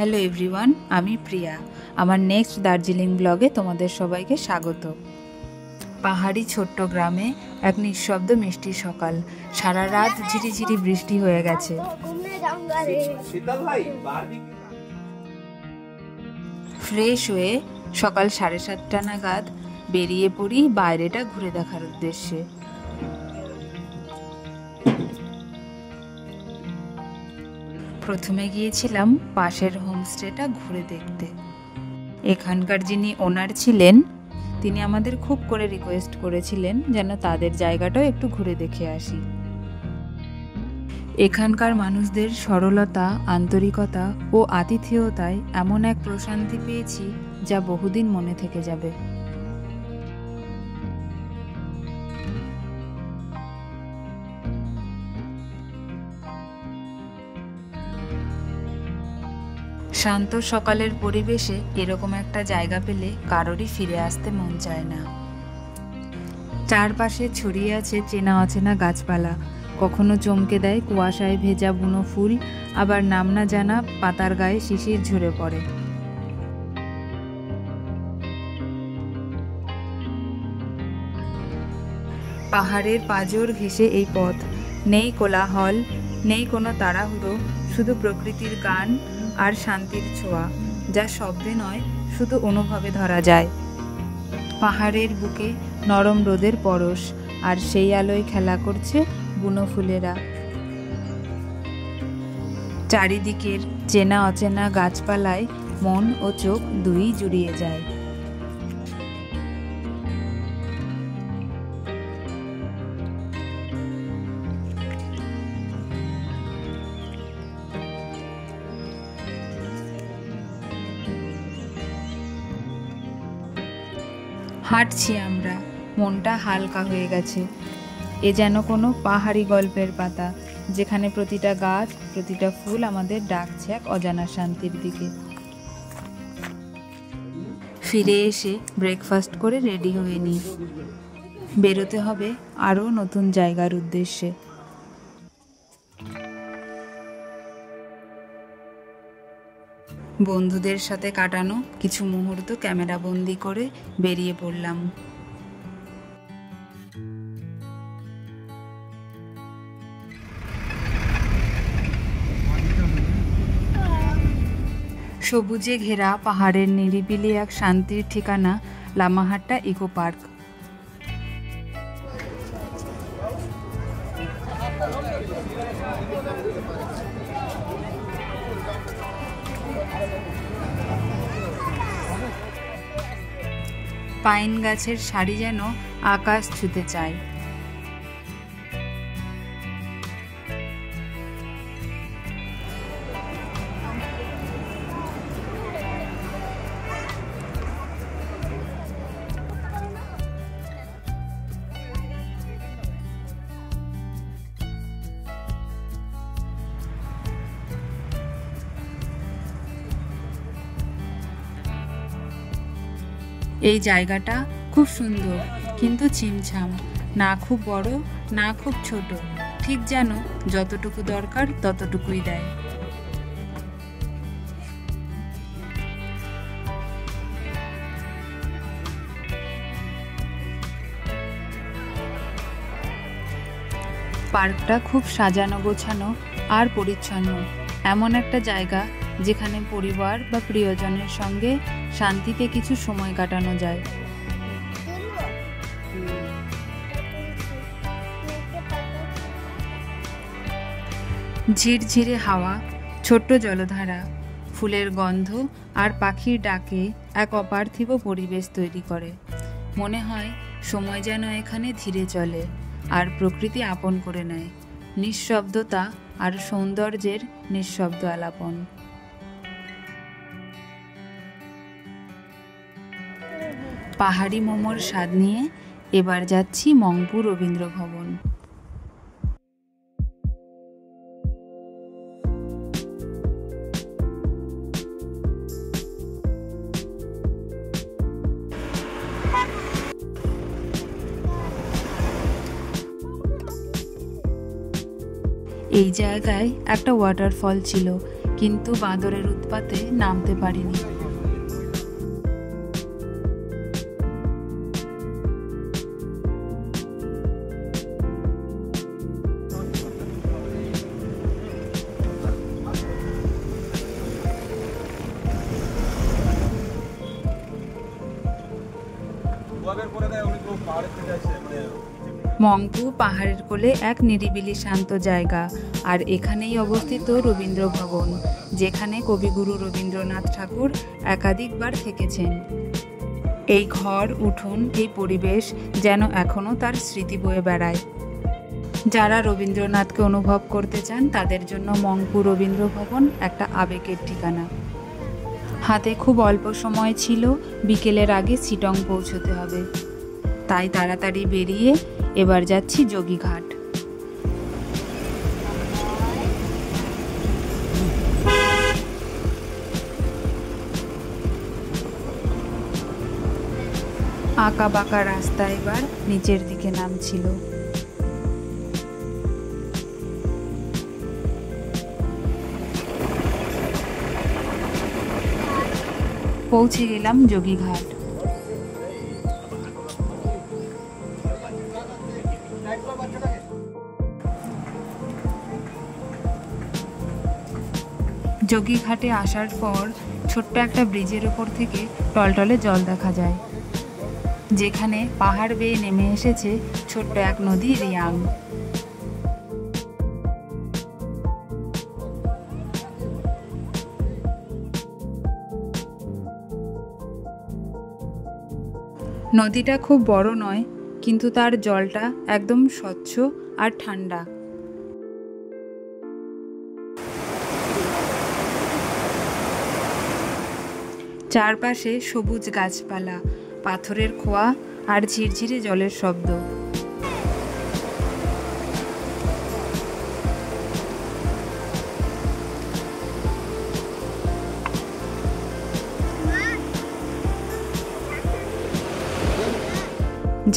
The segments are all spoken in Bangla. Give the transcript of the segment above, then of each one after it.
হ্যালো এভরিওয়ান, আমি প্রিয়া। আমার নেক্সট দার্জিলিং ব্লগে তোমাদের সবাইকে স্বাগত। পাহাড়ি ছোট্ট গ্রামে এক নিঃশব্দ মিষ্টি সকাল। সারা রাত ঝিরিঝিরি বৃষ্টি হয়ে গেছে। ফ্রেশ হয়ে সকাল 7:30 নাগাদ বেরিয়ে পড়ি বাইরেটা ঘুরে দেখার উদ্দেশ্যে। প্রথমে গিয়েছিলাম পাশের হোমস্টেটা ঘুরে দেখতে। এখানকার যিনি ওনার ছিলেন তিনি আমাদের খুব করে রিকোয়েস্ট করেছিলেন যেন তাদের জায়গাটাও একটু ঘুরে দেখে আসি। এখানকার মানুষদের সরলতা, আন্তরিকতা ও আতিথেয়তায় এমন এক প্রশান্তি পেয়েছি যা বহুদিন মনে থেকে যাবে। শান্ত সকালের পরিবেশে এরকম একটা জায়গা পেলে কারোরই ফিরে আসতে মন চায় না। চারপাশে ছড়িয়ে আছে চেনা অচেনা গাছপালা, কখনো চমকে দেয় কুয়াশায় ভেজা বুনো ফুল, আবার নাম না জানা পাতার গায়ে শিশির ঝরে পড়ে। পাহাড়ের পাঁজর ঘেঁষে এই পথ, নেই কোলাহল, নেই কোনো তাড়াহুড়ো, শুধু প্রকৃতির গান আর শান্তির ছোঁয়া, যা শব্দে নয় শুধু অনুভবে ধরা যায়। পাহাড়ের বুকে নরম রোদের পরশ, আর সেই আলোয় খেলা করছে বুনো ফুলেরা। চারিদিকের চেনা অচেনা গাছপালায় মন ও চোখ দুই জুড়িয়ে যায়। হাঁটছি আমরা, মনটা হালকা হয়ে গেছে। এ যেন কোনো পাহাড়ি গল্পের পাতা, যেখানে প্রতিটা গাছ, প্রতিটা ফুল আমাদের ডাকছে এক অজানা শান্তির দিকে। ফিরে এসে ব্রেকফাস্ট করে রেডি হয়ে নিই। বেরোতে হবে আরও নতুন জায়গার উদ্দেশ্যে। বন্ধুদের সাথে কাটানো কিছু মুহূর্ত ক্যামেরা বন্দি করে বেরিয়ে পড়লাম। সবুজে ঘেরা পাহাড়ের নিরিবিলি এক শান্তির ঠিকানা লামাহাট্টা ইকো পার্ক। পাইন গাছের সারি যেন আকাশ ছুঁতে চায়। এই জায়গাটা খুব সুন্দর, কিন্তু ছিমছাম, না খুব বড় না খুব ছোট, ঠিক যেন যতটুকু দরকার ততটুকুই দেয়। পার্কটা খুব সাজানো গোছানো আর পরিচ্ছন্ন, এমন একটা জায়গা যেখানে পরিবার বা প্রিয়জনের সঙ্গে শান্তিতে কিছু সময় কাটানো যায়। ঝিরঝিরে হাওয়া, ছোট্ট জলধারা, ফুলের গন্ধ আর পাখির ডাকে এক অপার্থিব পরিবেশ তৈরি করে। মনে হয় সময় যেন এখানে ধীরে চলে আর প্রকৃতি আপন করে নেয়। নিঃশব্দতা আর সৌন্দর্যের নিঃশব্দ আলাপন। পাহাড়ি মোমোর স্বাদ নিয়ে এবার যাচ্ছি মংপু রবীন্দ্র ভবন। এই জায়গায় একটা ওয়াটারফল ছিল, কিন্তু বাঁদরের উৎপাতে নামতে পারিনি। মংপু পাহাড়ের কোলে এক নিরিবিলি শান্ত জায়গা, আর এখানেই অবস্থিত রবীন্দ্র ভবন, যেখানে কবিগুরু রবীন্দ্রনাথ ঠাকুর একাধিকবার থেকেছেন। এই ঘর, উঠোন, এই পরিবেশ যেন এখনও তার স্মৃতি বয়ে বেড়ায়। যারা রবীন্দ্রনাথকে অনুভব করতে চান তাদের জন্য মংপু রবীন্দ্র ভবন একটা আবেগের ঠিকানা। হাতে খুব অল্প সময় ছিল, বিকেলের আগে শিটং পৌঁছতে হবে, তাই তাড়াতাড়ি বেরিয়ে এবার যাচ্ছি যোগীঘাট। আঁকা বাঁকা রাস্তা এবার নিচের দিকে নামছিল। পৌঁছে গেলাম যোগীঘাট। যোগীঘাটে আসার পর ছোট্ট একটা ব্রিজের ওপর থেকে টলটলে জল দেখা যায়, যেখানে পাহাড় বেয়ে নেমে এসেছে ছোট্ট এক নদী রিয়াং। নদীটা খুব বড় নয়, কিন্তু তার জলটা একদম স্বচ্ছ আর ঠান্ডা। চারপাশে সবুজ গাছপালা, পাথরের খোয়া আর ঝিরঝিরে জলের শব্দ।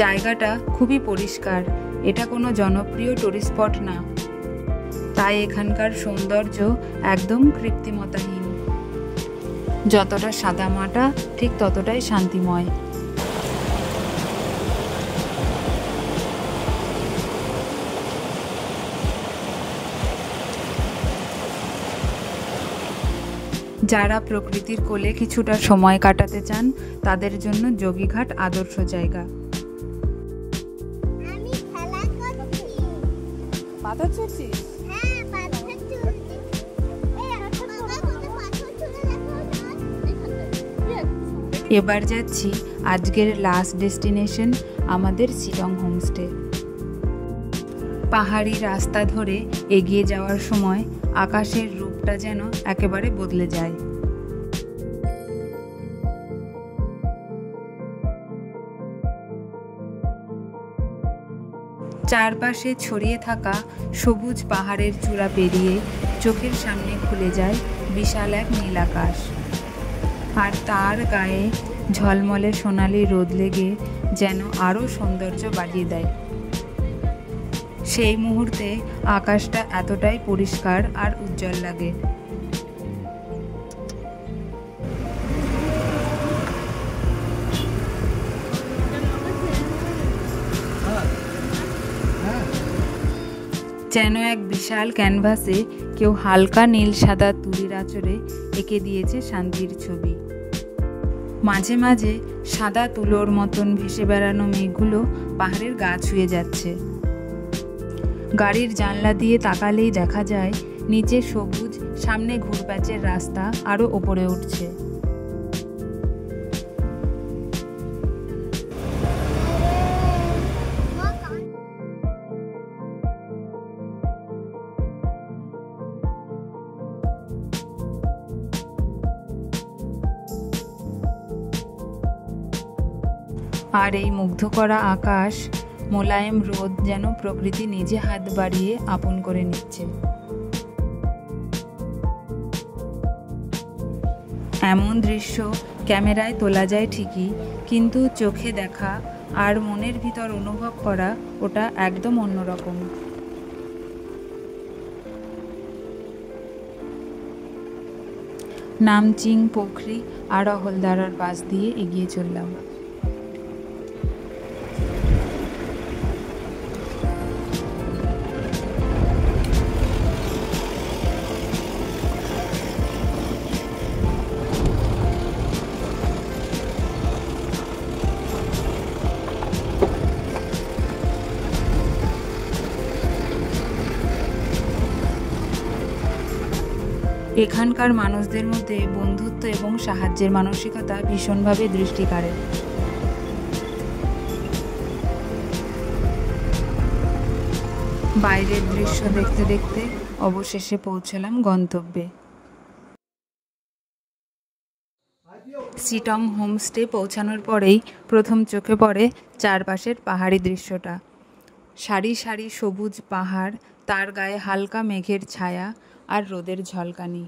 জায়গাটা খুবই পরিষ্কার, এটা কোনো জনপ্রিয় টুরিস্ট স্পট না, তাই এখানকার সৌন্দর্য একদম কৃত্রিমতাহীন। যতটা সাদামাটা ঠিক ততটাই শান্তিময়। যারা প্রকৃতির কোলে কিছুটা সময় কাটাতে চান তাদের জন্য যোগীঘাট আদর্শ জায়গা। এবার যাচ্ছি আজকের লাস্ট ডেস্টিনেশন, আমাদের শিলং হোমস্টে। পাহাড়ি রাস্তা ধরে এগিয়ে যাওয়ার সময় আকাশের রূপটা যেন একেবারে বদলে যায়। চারপাশে ছড়িয়ে থাকা সবুজ পাহাড়ের চূড়া পেরিয়ে চোখের সামনে খুলে যায় বিশাল এক নীল আকাশ, আর তার গায়ে ঝলমলে সোনালি রোদ লেগে যেন আরও সৌন্দর্য বাড়িয়ে দেয়। সেই মুহূর্তে আকাশটা এতটাই পরিষ্কার আর উজ্জ্বল লাগে। যেন এক বিশাল ক্যানভাসে কেউ হালকা নীল সাদা তুলির আঁচড়ে এঁকে দিয়েছে শান্তির ছবি। মাঝে মাঝে সাদা তুলোর মতন ভেসে বেড়ানো মেঘগুলো পাহাড়ের গা ছুঁয়ে যাচ্ছে। গাড়ির জানলা দিয়ে তাকালেই দেখা যায় নিচে সবুজ, সামনে ঘুরপ্যাচের রাস্তা আরও ওপরে উঠছে। আর এই মুগ্ধ করা আকাশ, মোলায়েম রোদ যেন প্রকৃতি নিজে হাত বাড়িয়ে আপন করে নিচ্ছে। এমন দৃশ্য ক্যামেরায় তোলা যায় ঠিকই, কিন্তু চোখে দেখা আর মনের ভিতর অনুভব করা ওটা একদম অন্যরকম। নামচিং, পোখরি আর অহলদারার পাশ দিয়ে এগিয়ে চললাম। এখানকার মানুষদের মধ্যে বন্ধুত্ব এবং সাহায্যের মানসিকতা ভীষণভাবে দৃষ্টি কাড়ে। বাইরের দৃশ্য দেখতে দেখতে অবশেষে পৌঁছলাম গন্তব্যে। সিটং হোমস্টে পৌঁছানোর পরেই প্রথম চোখে পড়ে চারপাশের পাহাড়ি দৃশ্যটা। সারি সারি সবুজ পাহাড়, তার গায়ে হালকা মেঘের ছায়া আর রোদের ঝলকানি।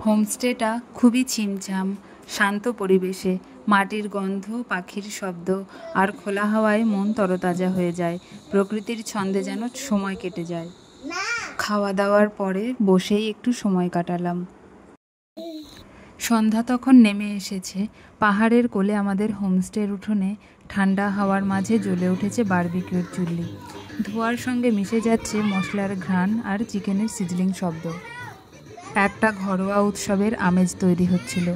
হোমস্টেটা খুবই ছিমছাম, শান্ত পরিবেশে। মাটির গন্ধ, পাখির শব্দ আর খোলা হাওয়ায় মন তরতাজা হয়ে যায়। প্রকৃতির ছন্দে যেন সময় কেটে যায়। খাওয়া দাওয়ার পরে বসেই একটু সময় কাটালাম। সন্ধ্যা তখন নেমে এসেছে। পাহাড়ের কোলে আমাদের হোমস্টের উঠোনে ঠান্ডা হাওয়ার মাঝে জ্বলে উঠেছে বারবিকিউর চুল্লি। ধোঁয়ার সঙ্গে মিশে যাচ্ছে মশলার ঘ্রাণ আর চিকেনের সিজলিং শব্দ। একটা ঘরোয়া উৎসবের আমেজ তৈরি হচ্ছিল।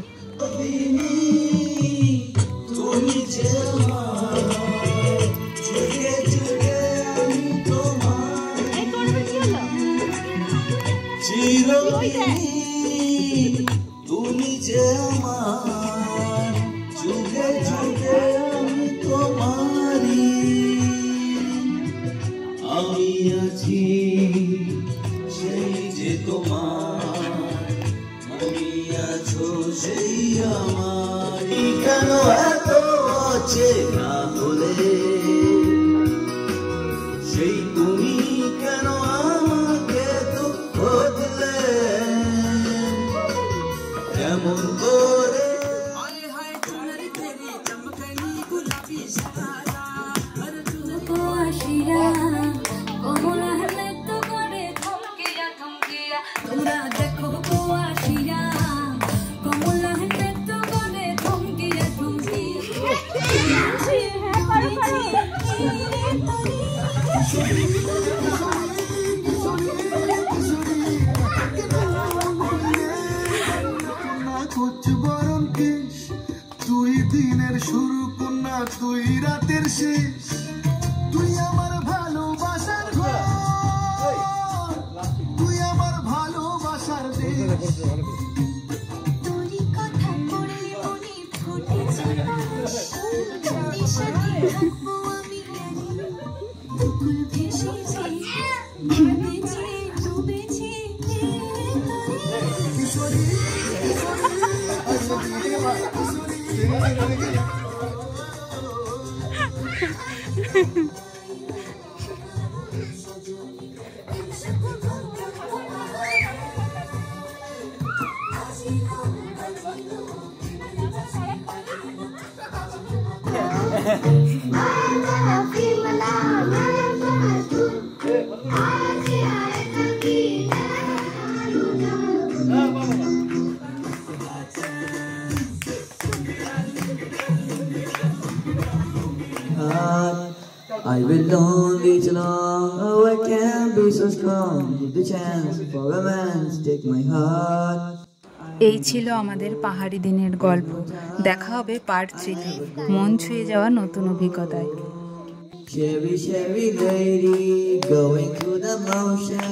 তুই দিনের শুরু কন্যা, তুই রাতের শেষ, তুই আমার ভালোবাসার ঘর, তুই আমার ভালোবাসার দেশ। I will only too long. Oh, I can't be so strong. Give the chance for romance, take my heart. এই ছিল আমাদের পাহাড়ি দিনের গল্প। দেখা হবে পার্ট 3-তে মন ছুঁয়ে যাওয়া নতুন অভিজ্ঞতায়। Cherry, cherry lady, going through the motion.